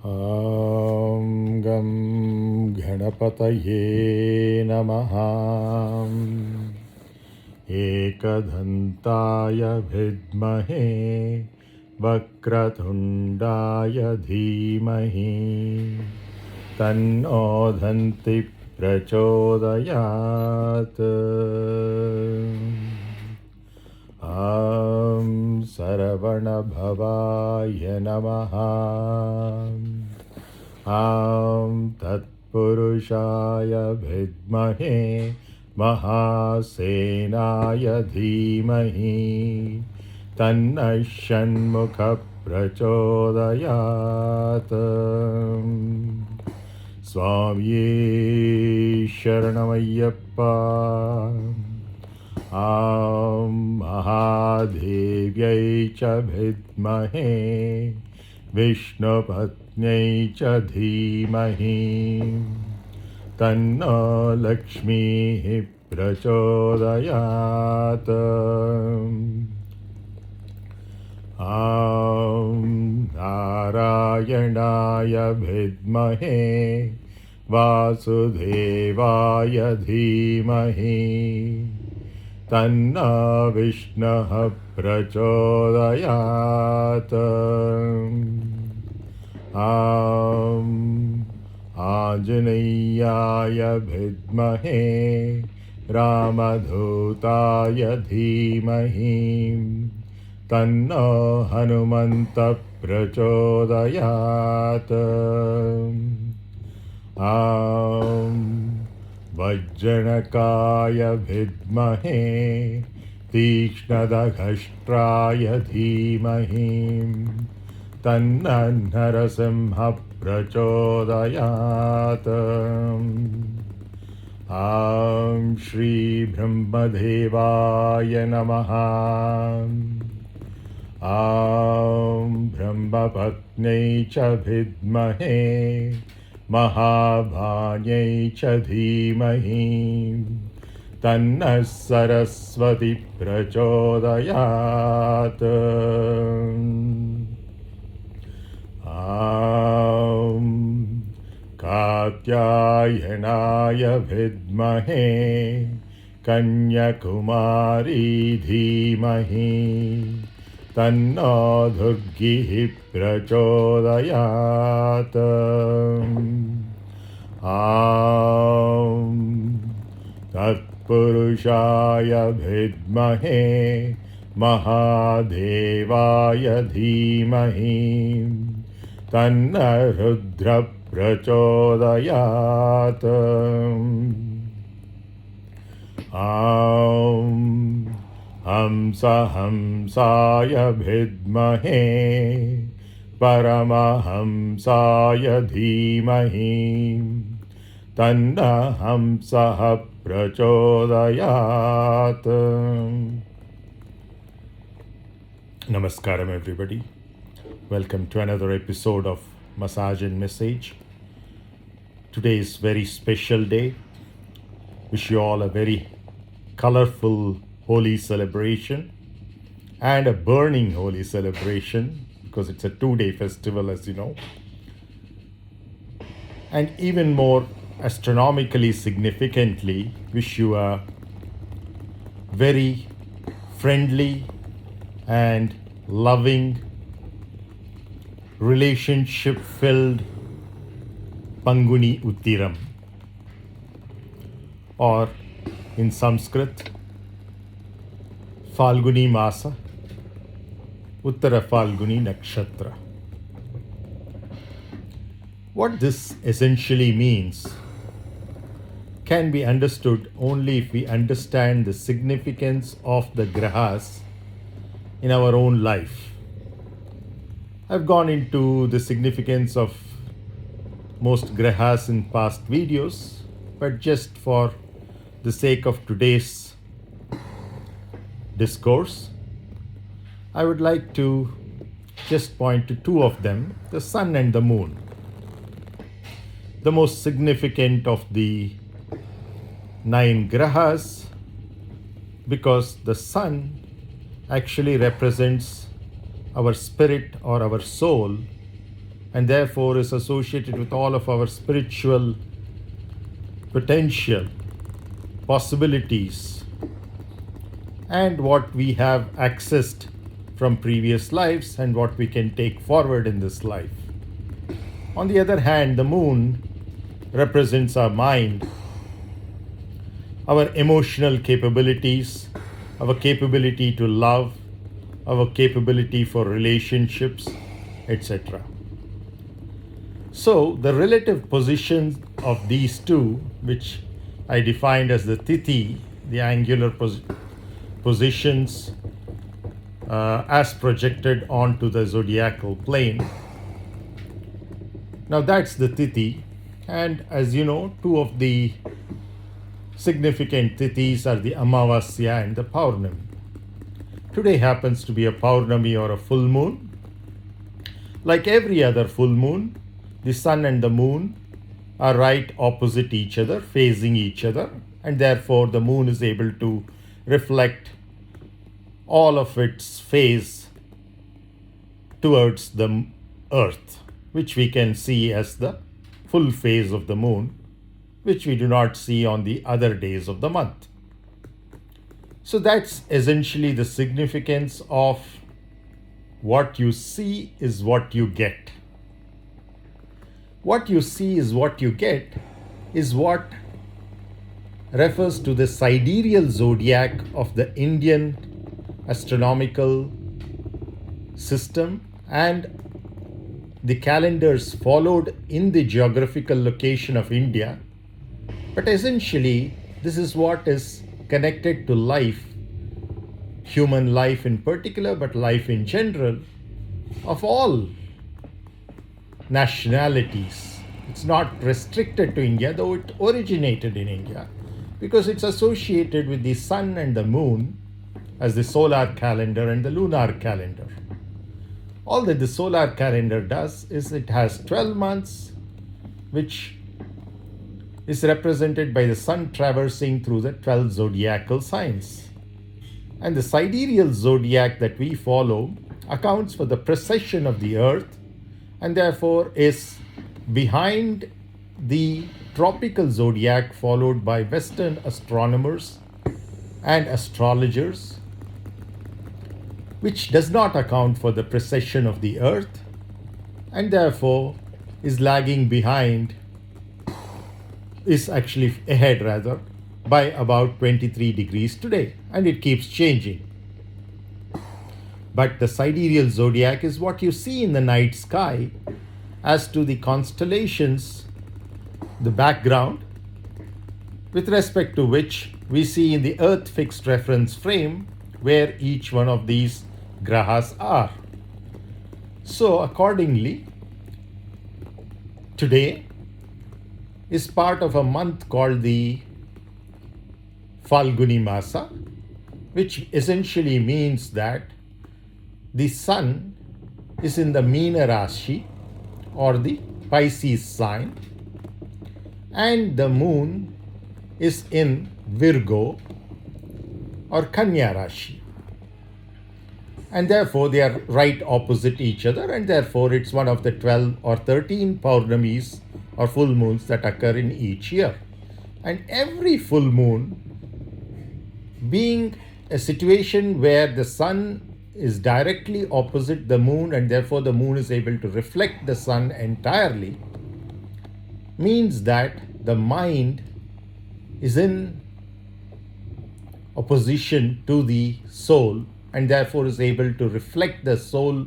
ॐ गं गणपतये नमः। एकदन्ताय विद्महे वक्रतुण्डाय धीमहि तन्नो दन्ति प्रचोदयात्। ॐ सरवणभवाय नमः। ॐ तत्पुरुषाय विद्महे महासेनाय धीमहि तन्नः षण्मुखः प्रचोदयात्। स्वामिये शरणमय्यप्पा। ॐ महादेव्यै च विद्महे विष्णुपत्न्यै च धीमहि तन्नो लक्ष्मीः प्रचोदयात्। ॐ नारायणाय विद्महे वासुदेवाय धीमहि तन्नो विष्णुः प्रचोदयात्। ॐ आञ्जनेयाय विद्महे रामदूताय धीमहि तन्नो हनुमन्तः प्रचोदयात्। ॐ वज्रणकाय विद्महे तीक्ष्णदघष्ट्राय धीमहि तन्नः नरसिंहः प्रचोदयात्। ॐ श्रीब्रह्मदेवाय नमः। ॐ ब्रह्मपत्न्यै च विद्महे महाभाग्यै च धीमहि तन्नः सरस्वती प्रचोदयात्। ॐ कात्यायनाय विद्महे कन्याकुमारी धीमहि तन्नो दुर्गिः प्रचोदयात्। ॐ तत्पुरुषाय विद्महे महादेवाय धीमहि तन्नः रुद्रः प्रचोदयात्। ॐ हंसाय विद्महे परमहंसाय धीमहि तन्नः हंसः प्रचोदयात्। Namaskaram everybody. Welcome to another episode of Massage and Message. Today is very special day. Wish you all a very colorful Holi celebration and a burning Holi celebration, because it's a 2-day festival, as you know. And even more astronomically significantly, wish you a very friendly and loving, relationship-filled Panguni Uttiram, or in Sanskrit, Falguni Masa, Uttara Falguni Nakshatra. What this essentially means can be understood only if we understand the significance of the grahas in our own life. I've gone into the significance of most grahas in past videos, but just for the sake of today's discourse, I would like to just point to two of them, the sun and the moon. The most significant of the 9 grahas, because the sun actually represents our spirit or our soul, and therefore is associated with all of our spiritual potential, possibilities, and what we have accessed from previous lives and what we can take forward in this life. On the other hand, the moon represents our mind, our emotional capabilities, our capability to love, our capability for relationships, etc. So, the relative positions of these two, which I defined as the Tithi, the angular positions as projected onto the zodiacal plane. Now, that's the Tithi, and as you know, two of the significant Tithis are the Amavasya and the Paurnami. Today happens to be a Paurnami or a full moon. Like every other full moon, the sun and the moon are right opposite each other, facing each other, and therefore the moon is able to reflect all of its phase towards the earth, which we can see as the full phase of the moon, which we do not see on the other days of the month. So that's essentially the significance of what you see is what you get. What you see is what you get is what refers to the sidereal zodiac of the Indian astronomical system and the calendars followed in the geographical location of India. But essentially, this is what is connected to life, human life in particular, but life in general, of all nationalities. It's not restricted to India, though it originated in India, because it's associated with the sun and the moon as the solar calendar and the lunar calendar. All that the solar calendar does is it has 12 months, which is represented by the sun traversing through the 12 zodiacal signs. And the sidereal zodiac that we follow accounts for the precession of the earth and therefore is behind the tropical zodiac followed by Western astronomers and astrologers, which does not account for the precession of the earth and therefore is lagging behind, is actually ahead rather, by about 23 degrees today, and it keeps changing. But the sidereal zodiac is what you see in the night sky. As to the constellations, the background, with respect to which we see in the earth fixed reference frame where each one of these grahas are. So accordingly, today is part of a month called the Falguni Masa, which essentially means that the sun is in the Meena Rashi or the Pisces sign, and the moon is in Virgo or Kanya Rashi. And therefore they are right opposite each other, and therefore it's one of the 12 or 13 Paurnamis or full moons that occur in each year. And every full moon being a situation where the sun is directly opposite the moon and therefore the moon is able to reflect the sun entirely, means that the mind is in opposition to the soul and therefore is able to reflect the soul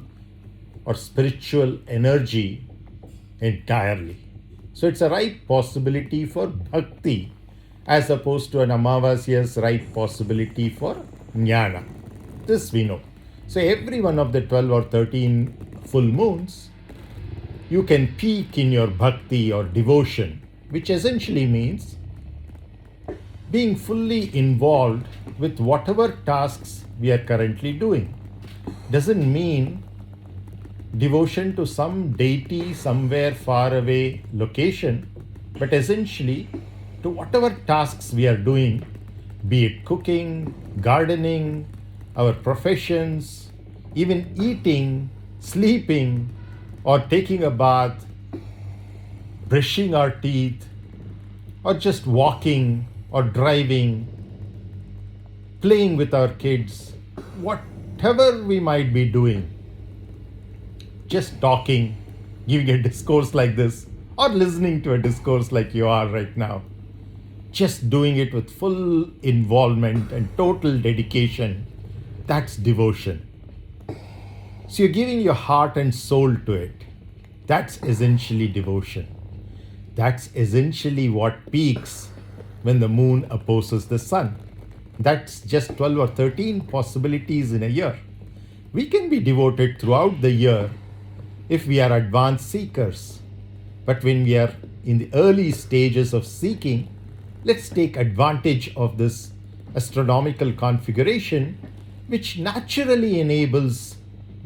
or spiritual energy entirely. So it's a ripe possibility for bhakti as opposed to an Amavasya's ripe possibility for jnana. This we know. So every one of the 12 or 13 full moons, you can peak in your bhakti or devotion, which essentially means being fully involved with whatever tasks we are currently doing. Doesn't mean devotion to some deity somewhere far away location, but essentially to whatever tasks we are doing, be it cooking, gardening, our professions, even eating, sleeping, or taking a bath, brushing our teeth, or just walking or driving, playing with our kids, whatever we might be doing, just talking, giving a discourse like this, or listening to a discourse like you are right now, just doing it with full involvement and total dedication, that's devotion. So you're giving your heart and soul to it. That's essentially devotion. That's essentially what peaks when the moon opposes the sun. That's just 12 or 13 possibilities in a year. We can be devoted throughout the year if we are advanced seekers. But when we are in the early stages of seeking, let's take advantage of this astronomical configuration, which naturally enables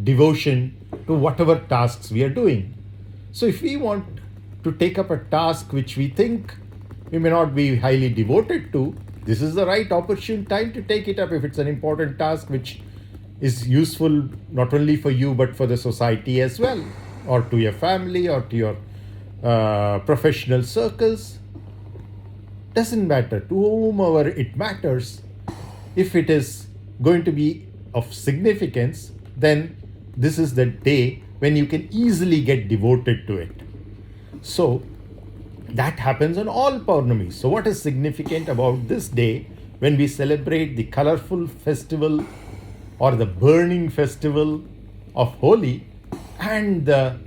devotion to whatever tasks we are doing. So if we want to take up a task which we think we may not be highly devoted to, this is the right opportune time to take it up if it's an important task which is useful not only for you but for the society as well, or to your family, or to your professional circles. Doesn't matter to whomever it matters. If it is going to be of significance, then this is the day when you can easily get devoted to it. So that happens on all Paurnamis. So what is significant about this day when we celebrate the colorful festival or the burning festival of Holi and the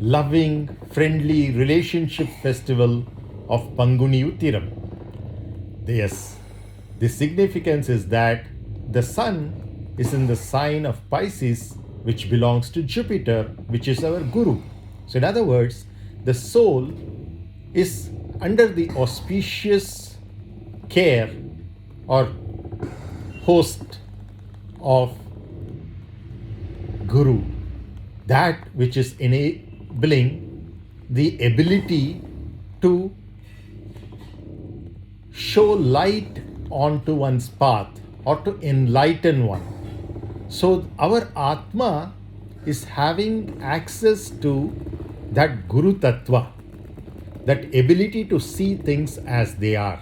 loving, friendly relationship festival of Panguni Uttiram? Yes, the significance is that the sun is in the sign of Pisces, which belongs to Jupiter, which is our Guru. So in other words, the soul is under the auspicious care or host of Guru, that which is enabling the ability to show light onto one's path or to enlighten one. So our Atma is having access to that Guru Tattva, that ability to see things as they are.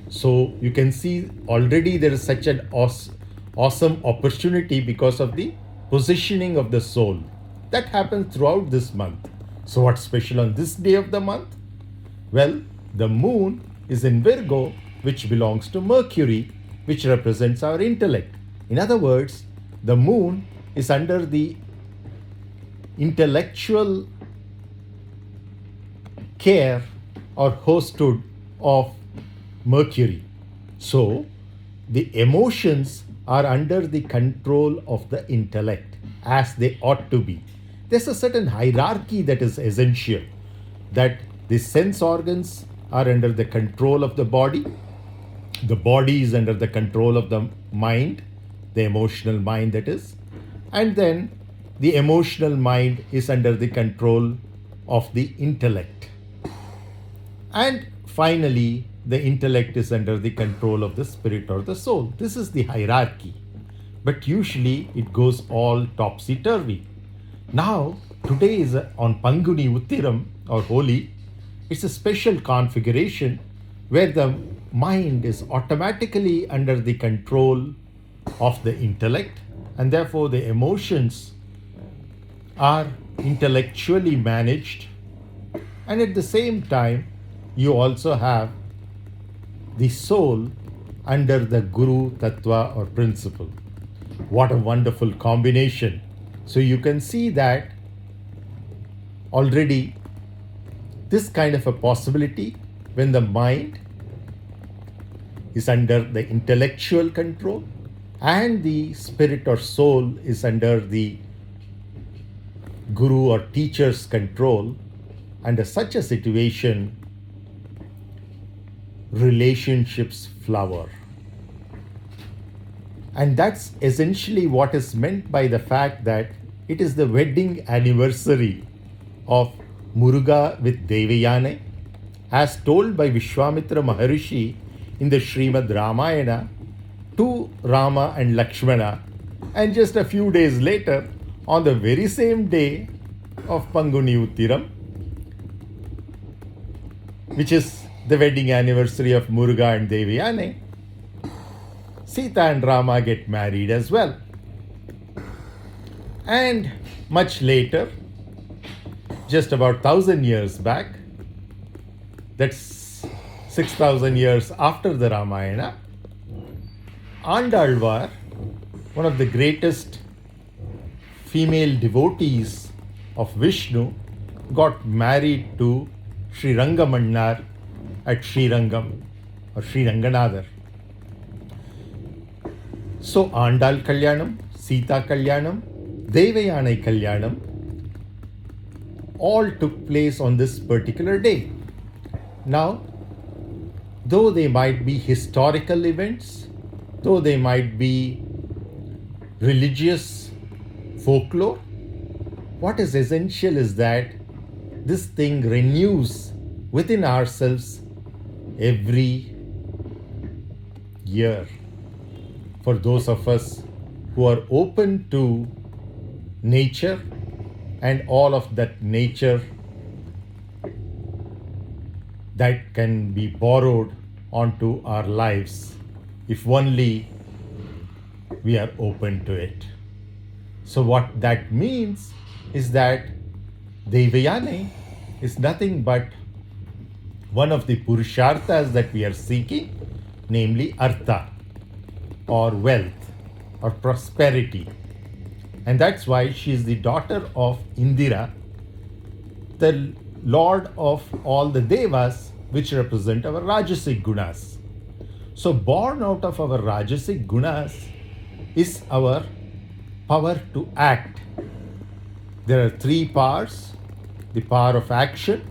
So you can see already there is such an awesome opportunity because of the positioning of the soul. That happens throughout this month. So what's special on this day of the month? Well, the moon is in Virgo, which belongs to Mercury, which represents our intellect. In other words, the moon is under the intellectual care or hosthood of Mercury. So the emotions are under the control of the intellect, as they ought to be. There's a certain hierarchy that is essential, that the sense organs are under the control of the body is under the control of the mind, the emotional mind that is, and then the emotional mind is under the control of the intellect. And finally, the intellect is under the control of the spirit or the soul. This is the hierarchy. But usually it goes all topsy-turvy. Now, today is on Panguni Uttiram or Holi. It's a special configuration where the mind is automatically under the control of the intellect, and therefore the emotions are intellectually managed, and at the same time you also have the soul under the Guru Tattva or principle. What a wonderful combination. So you can see that already this kind of a possibility when the mind is under the intellectual control and the spirit or soul is under the guru or teacher's control. Under such a situation, relationships flower. And that's essentially what is meant by the fact that it is the wedding anniversary of Muruga with Devayane, as told by Vishwamitra Maharishi in the Srimad Ramayana to Rama and Lakshmana. And just a few days later, on the very same day of Panguni Uttiram, which is the wedding anniversary of Muruga and Devayane, Sita and Rama get married as well. And much later, just about 1,000 years back, that's 6,000 years after the Ramayana, Andalvar, one of the greatest female devotees of Vishnu, got married to Sri Rangamannar at Srirangam or Sri Ranganadhar. So Andal Kalyanam, Sita Kalyanam, Devayane Kalyanam all took place on this particular day. Now, though they might be historical events, though they might be religious folklore, what is essential is that this thing renews within ourselves every year. For those of us who are open to nature and all of that nature that can be borrowed onto our lives, if only we are open to it. So what that means is that Devayane is nothing but one of the Purusharthas that we are seeking, namely Artha, or wealth, or prosperity. And that's why she is the daughter of Indira, the lord of all the Devas, which represent our Rajasic Gunas. So born out of our Rajasic Gunas is our power to act. There are three powers: the power of action,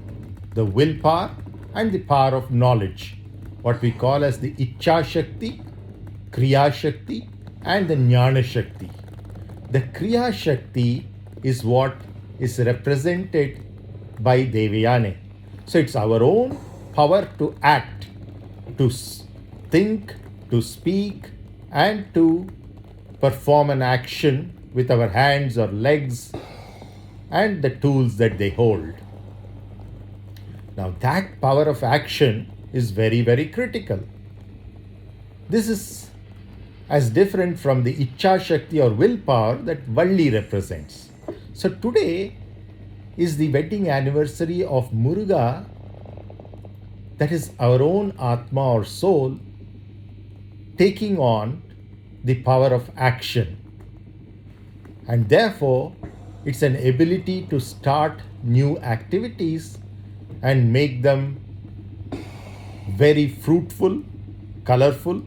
the willpower, and the power of knowledge, what we call as the Ichcha Shakti, Kriya Shakti, and the Jnana Shakti. The Kriya Shakti is what is represented by Devayane. So it's our own power to act, to think, to speak, and to perform an action with our hands or legs and the tools that they hold. Now that power of action is very, very critical. This is as different from the Ichcha Shakti or willpower that Valli represents. So today is the wedding anniversary of Muruga, that is our own Atma or soul, taking on the power of action. And therefore, it's an ability to start new activities and make them very fruitful, colorful.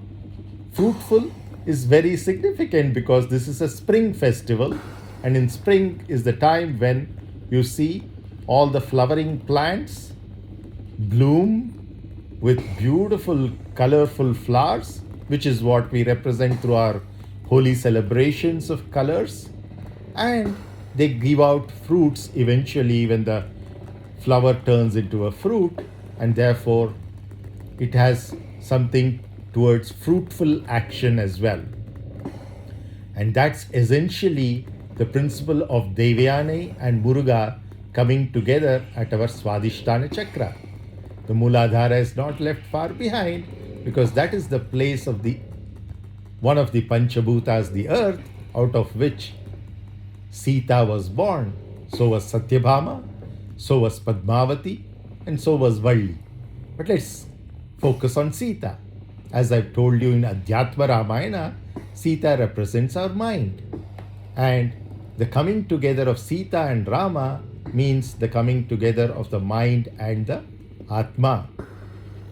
Fruitful is very significant because this is a spring festival, and in spring is the time when you see all the flowering plants bloom with beautiful, colorful flowers, which is what we represent through our holy celebrations of colors. And they give out fruits eventually when the flower turns into a fruit, and therefore it has something towards fruitful action as well. And that's essentially the principle of Devayane and Muruga coming together at our Swadhisthana Chakra. The Mooladhara is not left far behind, because that is the place of the one of the Panchabhutas, the earth, out of which Sita was born. So was Satyabhama, so was Padmavati, and so was Valli. But let's focus on Sita. As I've told you in Adhyatma Ramayana, Sita represents our mind. And the coming together of Sita and Rama means the coming together of the mind and the Atma.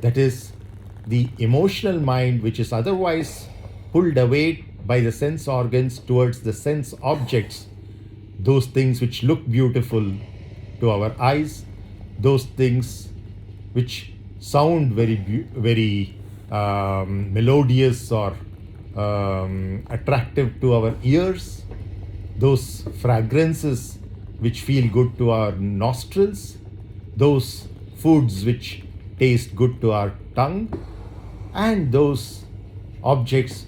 That is, the emotional mind, which is otherwise pulled away by the sense organs towards the sense objects, those things which look beautiful to our eyes, those things which sound very melodious or attractive to our ears, those fragrances which feel good to our nostrils, those foods which taste good to our tongue, and those objects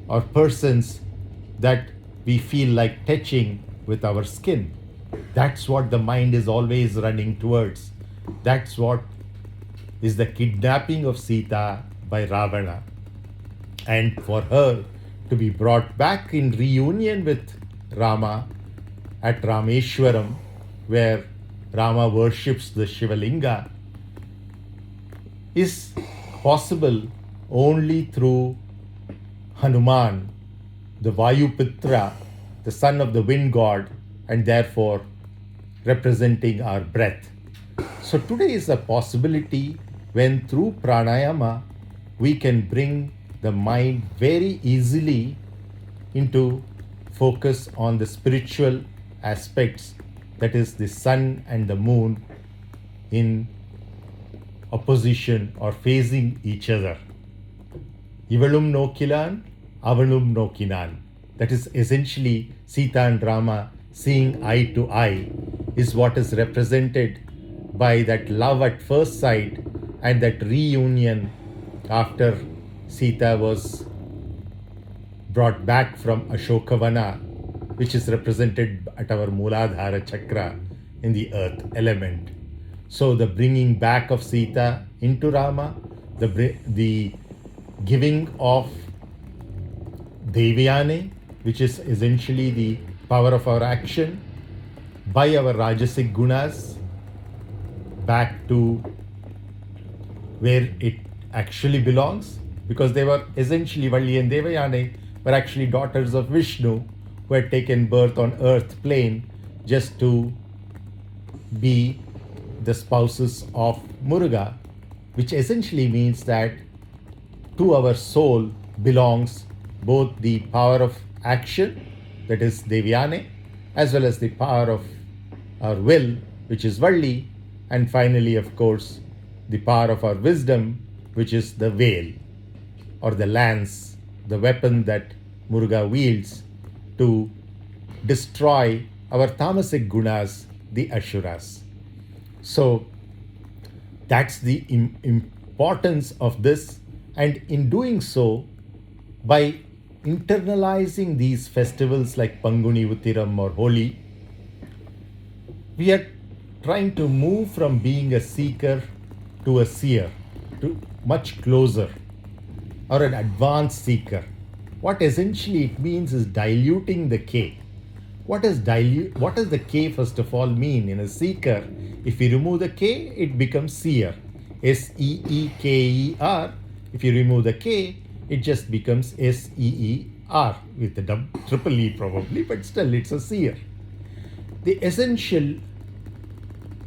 or persons that we feel like touching with our skin. That's what the mind is always running towards. That's what is the kidnapping of Sita by Ravana. And for her to be brought back in reunion with Rama at Rameshwaram, where Rama worships the Shivalinga, is possible only through Hanuman, the Vayupitra, the son of the wind god, and therefore representing our breath. So today is a possibility when through pranayama we can bring the mind very easily into focus on the spiritual aspects, that is the sun and the moon in opposition or facing each other. Ivalum nokilan, avanum nokinan. That is essentially Sita and Rama seeing eye to eye is what is represented by that love at first sight and that reunion after Sita was brought back from Ashokavana, which is represented at our Mooladhara chakra in the earth element. So the bringing back of Sita into Rama, the giving of Devyane, which is essentially the power of our action, by our Rajasic gunas back to where it actually belongs, because they were essentially Valli and Devayane were actually daughters of Vishnu who had taken birth on earth plane just to be the spouses of Muruga, which essentially means that to our soul belongs both the power of action, that is Devyane, as well as the power of our will, which is Valli, and finally, of course, the power of our wisdom, which is the veil or the lance, the weapon that Muruga wields to destroy our tamasic gunas, the Asuras. So that's the importance of this, and in doing so, by internalizing these festivals like Panguni Uttiram or Holi, we are trying to move from being a seeker to a seer, to much closer, or an advanced seeker. What essentially it means is diluting the K. What does the K first of all mean? In a seeker, if you remove the K, it becomes seer. Seeker. If you remove the K, it just becomes Seer with the triple E probably, but still it's a seer. The essential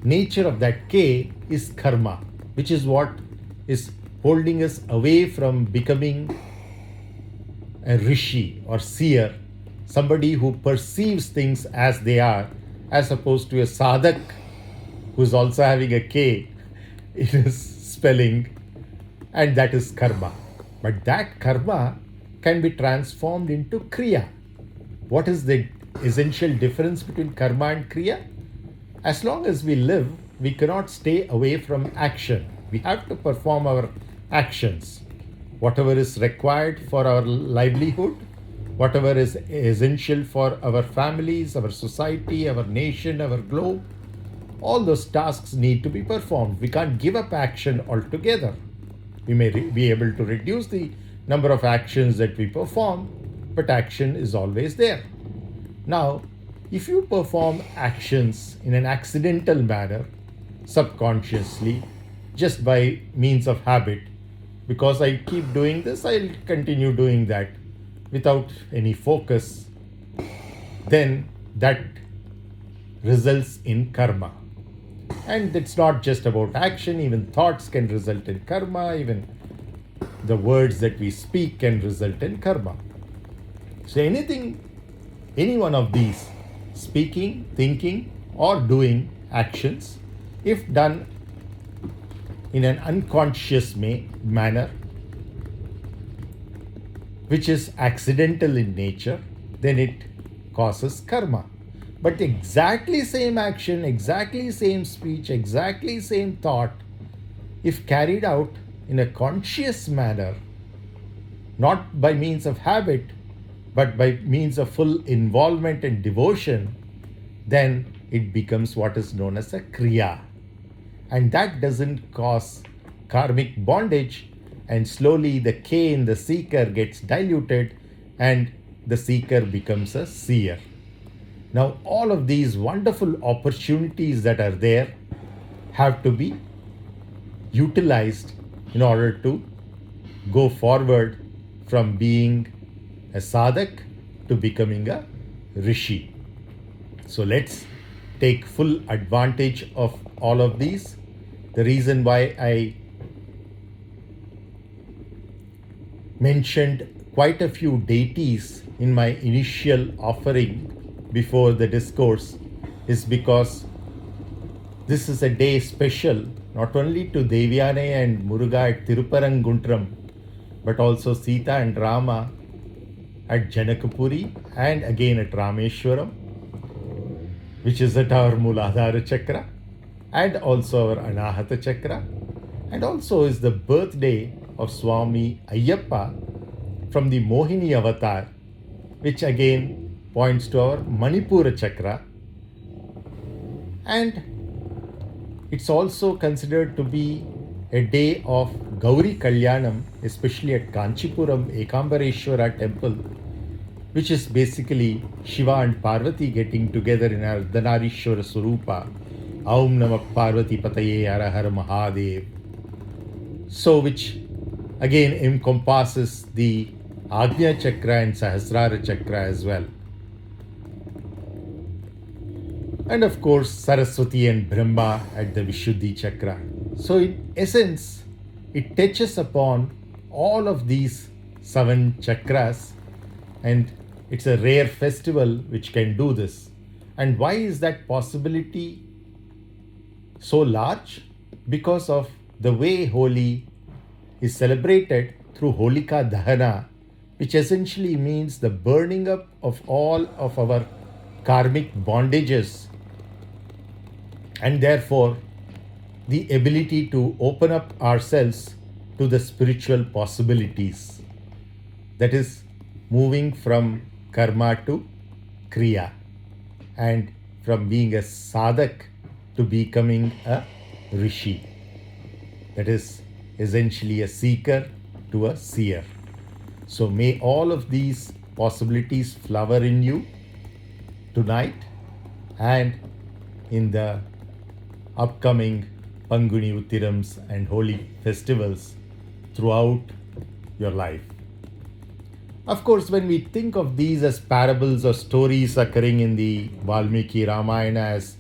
nature of that K is karma, which is what is holding us away from becoming a rishi or seer, somebody who perceives things as they are, as opposed to a sadhak who's also having a K in his spelling, and that is karma. But that karma can be transformed into kriya. What is the essential difference between karma and kriya? As long as we live, we cannot stay away from action. We have to perform our actions. Whatever is required for our livelihood, whatever is essential for our families, our society, our nation, our globe, all those tasks need to be performed. We can't give up action altogether. We may be able to reduce the number of actions that we perform, but action is always there. Now, if you perform actions in an accidental manner, subconsciously, just by means of habit, because I keep doing this, I'll continue doing that without any focus, then that results in karma. And it's not just about action, even thoughts can result in karma, even the words that we speak can result in karma. So any one of these, speaking, thinking, or doing actions, if done in an unconscious manner, which is accidental in nature, then it causes karma. But exactly same action, exactly same speech, exactly same thought, if carried out in a conscious manner, not by means of habit, but by means of full involvement and devotion, then it becomes what is known as a Kriya. And that doesn't cause karmic bondage, and slowly the K in the seeker gets diluted and the seeker becomes a seer. Now, all of these wonderful opportunities that are there have to be utilized in order to go forward from being a sadhak to becoming a rishi. So let's take full advantage of all of these. The reason why I mentioned quite a few deities in my initial offering before the discourse is because this is a day special not only to Devyane and Muruga at Tiruparanguntram, but also Sita and Rama at Janakapuri and again at Rameshwaram, which is at our Mooladhara Chakra, and also our Anahata Chakra, and also is the birthday of Swami Ayyappa from the Mohini avatar, which again points to our Manipura Chakra. And it's also considered to be a day of Gauri Kalyanam, especially at Kanchipuram Ekambareshwara temple, which is basically Shiva and Parvati getting together in our Ardhanarishwara Surupa. Aum Namak Parvati Pataye Hara Har Mahadev. So, which again encompasses the Agnya Chakra and Sahasrara Chakra as well. And of course, Saraswati and Brahma at the Vishuddhi Chakra. So, in essence, it touches upon all of these 7 chakras, and it's a rare festival which can do this. And why is that possibility so large? Because of the way Holi is celebrated through Holika Dahana, which essentially means the burning up of all of our karmic bondages, and therefore the ability to open up ourselves to the spiritual possibilities. That is, moving from karma to kriya, and from being a sadhak to becoming a rishi. That is essentially a seeker to a seer. So may all of these possibilities flower in you tonight and in the upcoming Panguni Uttirams and holy festivals throughout your life. Of course, when we think of these as parables or stories occurring in the Valmiki Ramayana as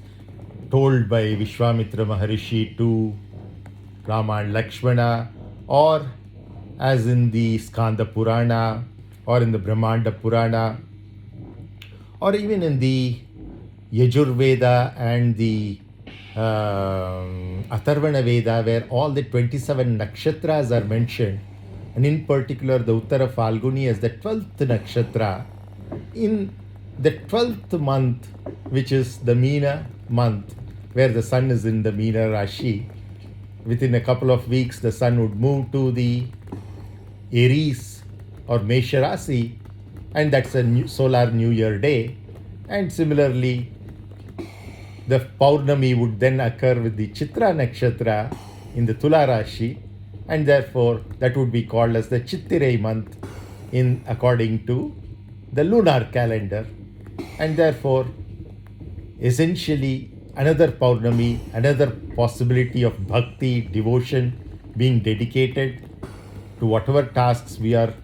told by Vishwamitra Maharishi to Rama and Lakshmana, or as in the Skanda Purana, or in the Brahmanda Purana, or even in the Yajurveda and the Atharvana Veda, where all the 27 nakshatras are mentioned, and in particular the Uttara Falguni as the 12th nakshatra, in the 12th month, which is the Meena month, where the sun is in the Meena Rashi, within a couple of weeks the sun would move to the Aries or Mesha Rasi, and that's a solar New Year day. And similarly, the Paurnami would then occur with the Chitra Nakshatra in the Tula Rashi, and therefore that would be called as the Chittirei month in according to the lunar calendar. And therefore, essentially, another Paurnami, another possibility of bhakti, devotion, being dedicated to whatever tasks we are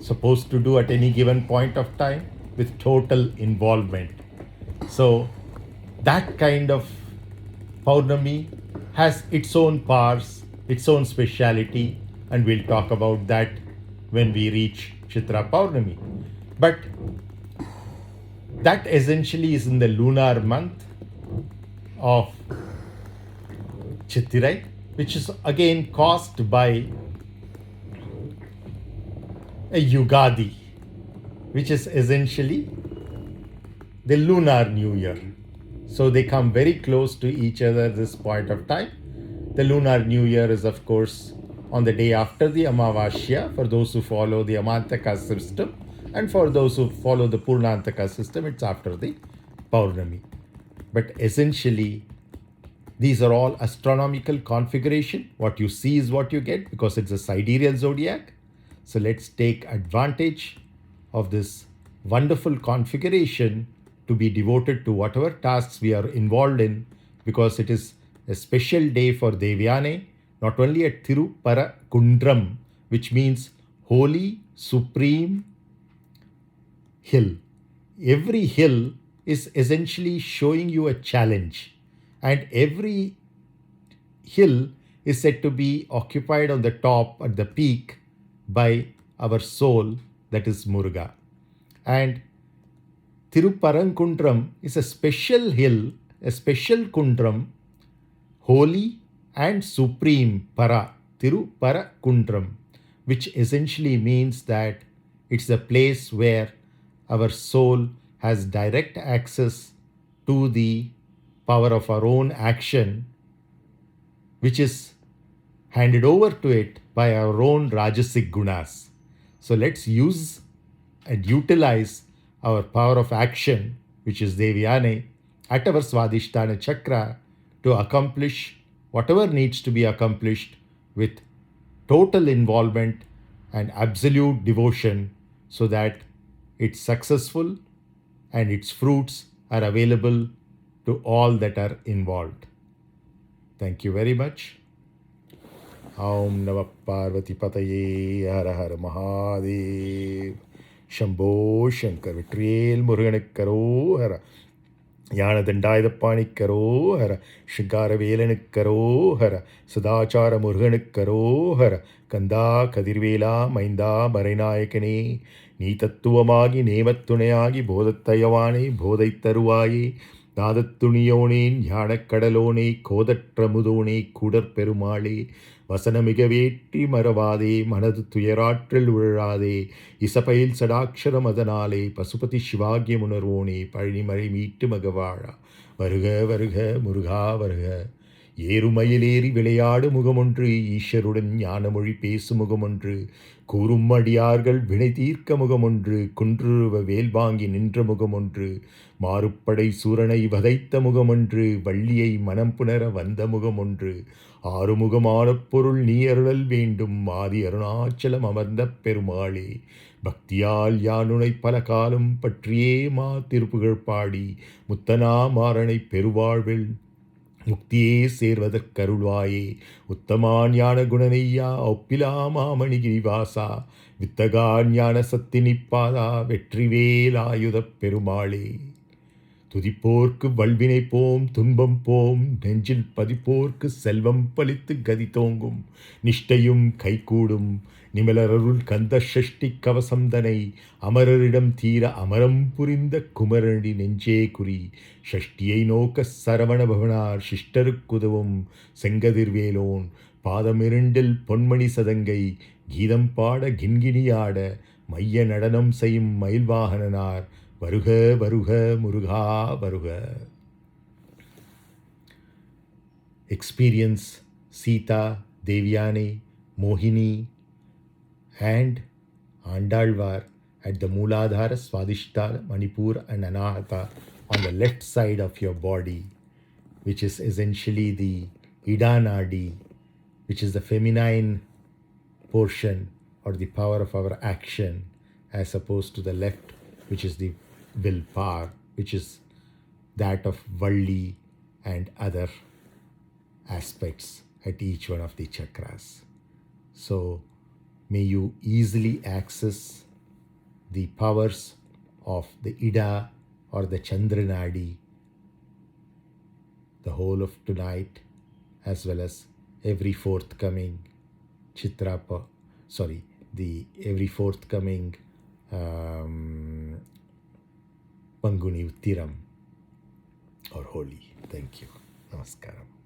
supposed to do at any given point of time with total involvement. So, that kind of Paurnami has its own powers, its own speciality, and we'll talk about that when we reach Chitra Paurnami. But that essentially is in the lunar month of Chittirai, which is again caused by a Yugadi, which is essentially the lunar new year. So they come very close to each other at this point of time. The lunar new year is, of course, on the day after the Amavasya for those who follow the Amantaka system, and for those who follow the Purnantaka system, it's after the Paurnami. But essentially, these are all astronomical configuration. What you see is what you get because it's a sidereal zodiac. So let's take advantage of this wonderful configuration to be devoted to whatever tasks we are involved in, because it is a special day for Devyane, not only at Thiruparakundram, which means holy, supreme hill. Every hill is essentially showing you a challenge, and every hill is said to be occupied on the top at the peak by our soul, that is Muruga. And Thiruparakundram is a special hill, a special kundram, holy and supreme para, Thiruparakundram, which essentially means that it's a place where our soul has direct access to the power of our own action, which is handed over to it by our own Rajasic gunas. So let's use and utilize our power of action, which is Devyane, at our Swadhisthana Chakra to accomplish whatever needs to be accomplished with total involvement and absolute devotion, so that it's successful and its fruits are available to all that are involved. Thank you very much. Om Namah Parvati Pataye, Hara Hara Mahadev. Shambho Shankar, Vetriyel Muruganukkaro Hara, Yanadandayappanikaro Hara, Shingaravelanukaro Hara, Sadachara Muruganukkaro Hara, Kanda Kadirvela Mainda Marinayakane, Neetattuvamagi Nemattunayagi Bodhattayavane Bodhaittaruvai, Nadattuniyone Jnanakadalone Kodatramudone Kudar Perumale, வசனமிக வேற்றி மறவாதே, மனது துயராற்றல் உழறாதே, இசப்பையில் சடாட்சரம் அதனாலே, பசுபதி சிவாகியம் உணர்வோனே, பழனிமலை மீட்டு மகவாழா, வருக வருக முருகா வருக. ஏறுமயிலேறி விளையாடு முகமொன்று, ஈஸ்வருடன் ஞானமொழி பேசு முகமொன்று, கூறும் அடியார்கள் வினை தீர்க்க முகமொன்று, குன்றுருவ வேல் வாங்கி நின்ற முகமொன்று, மாறுப்படை சூரனை வதைத்த முகமொன்று, வள்ளியை மனம் புணர வந்த முகமொன்று, ஆறுமுகமான பொருள் நீ அருளல் வேண்டும், ஆதி அருணாச்சலம் அமர்ந்த பெருமாளே, பக்தியால் யானுனை பல காலம் பற்றியே மா திருப்புகழ் பாடி, முத்தனா மாறனை பெருவாழ்வில் முக்தியே சேர்வதற்கருள்வாயே, உத்தமா ஞான குணனையா ஒப்பிலா மாமணிகிரிவாசா, வித்தகா ஞான சத்தி நிப்பாதா, வெற்றிவேலாயுதப் பெருமாளே. துதிப்போர்க்கு வல்வினை போம் துன்பம் போம், நெஞ்சில் பதிப்போர்க்கு செல்வம் பலித்து கதி தோங்கும், நிஷ்டையும் கைகூடும், நிமலரருள் கந்த ஷஷ்டி கவசந்தனை, அமரரிடம் தீர அமரம் புரிந்த குமரனடி நெஞ்சே குறி, ஷஷ்டியை நோக்க சரவண பவனார் சிஷ்டருக்குதவும் செங்கதிர்வேலோன், பாதமிரண்டில் பொன்மணி சதங்கை, கீதம் பாட கிண்கிணியாட, மைய நடனம் செய்யும் மயில்வாகனனார், வருக வருக முருகா வருக. Experience Sita, Devyane, Mohini and Andalvar at the Mooladhara, Swadhisthana, Manipura and Anahata on the left side of your body, which is essentially the Ida Nadi, which is the feminine portion or the power of our action, as opposed to the left, which is the willpower, which is that of Valli and other aspects at each one of the chakras. So may you easily access the powers of the Ida or the Chandranadi the whole of tonight, as well as every forthcoming every forthcoming Panguni Uttiram or Holi. Thank you. Namaskaram.